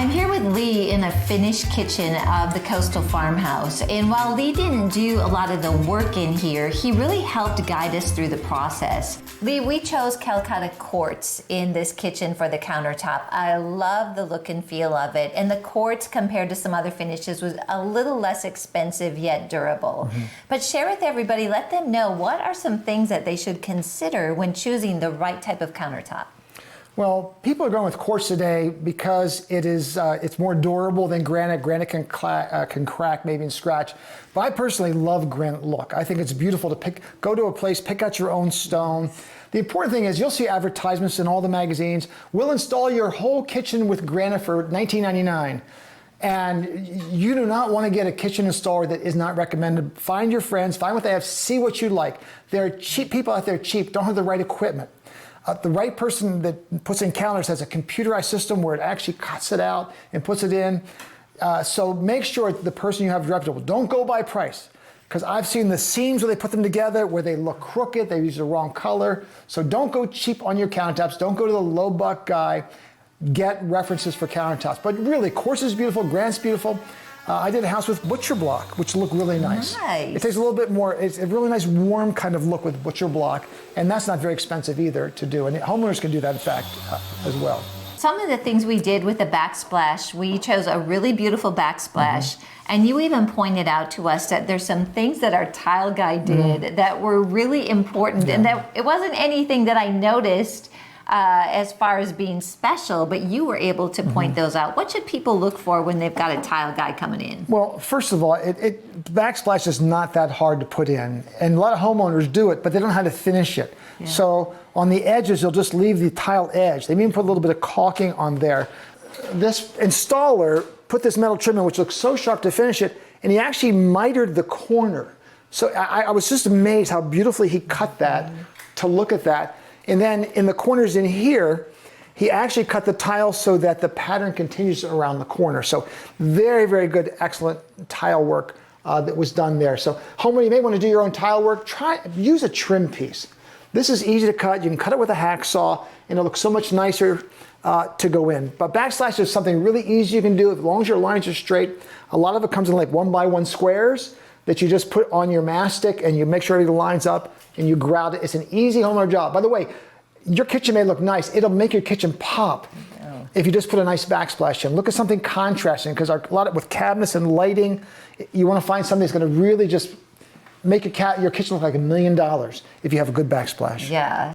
I'm here with Lee in a finished kitchen of the Coastal Farmhouse. And while Lee didn't do a lot of the work in here, he really helped guide us through the process. Lee, we chose Calcutta quartz in this kitchen for the countertop. I love the look and feel of it. And the quartz, compared to some other finishes, was a little less expensive yet durable. But share with everybody, let them know what are some things that they should consider when choosing the right type of countertop. Well, people are going with quartz today because it's more durable than granite. Granite can crack, maybe and scratch. But I personally love granite look. I think it's beautiful to go to a place, pick out your own stone. The important thing is you'll see advertisements in all the magazines. We'll install your whole kitchen with granite for $19.99. And you do not want to get a kitchen installer that is not recommended. Find your friends, find what they have, see what you like. There are cheap people out there, don't have the right equipment. The right person that puts in counters has a computerized system where it actually cuts it out and puts it in. So make sure the person you have is reputable. Don't go by price, because I've seen the seams where they put them together where they look crooked, they use the wrong color. So don't go cheap on your countertops. Don't go to the low buck guy. Get references for countertops. But really, quartz is beautiful, granite's beautiful. I did a house with butcher block, which looked really nice. It takes a little bit more, it's a really nice warm kind of look with butcher block, and that's not very expensive either to do, and homeowners can do that in fact as well. Some of the things we did with the backsplash, we chose a really beautiful backsplash, and you even pointed out to us that there's some things that our tile guy did that were really important, and that it wasn't anything that I noticed as far as being special, but you were able to point those out. What should people look for when they've got a tile guy coming in? Well, first of all, backsplash is not that hard to put in, and a lot of homeowners do it, but they don't know how to finish it. So on the edges, you'll just leave the tile edge. They even put a little bit of caulking on there. This installer put this metal trim in, which looks so sharp to finish it, and he actually mitered the corner. So I was just amazed how beautifully he cut that to look at that. And then in the corners in here, he actually cut the tile so that the pattern continues around the corner. So very, very good, excellent tile work that was done there. So homeowner, you may want to do your own tile work. Use a trim piece. This is easy to cut. You can cut it with a hacksaw, and it looks so much nicer to go in. But backsplash is something really easy you can do as long as your lines are straight. A lot of it comes in like 1x1 squares that you just put on your mastic, and you make sure everything lines up and you grout it. It's an easy homeowner job. By the way, your kitchen may look nice. It'll make your kitchen pop if you just put a nice backsplash in. Look at something contrasting, because with cabinets and lighting, you want to find something that's going to really just make your kitchen look like $1 million if you have a good backsplash. Yeah.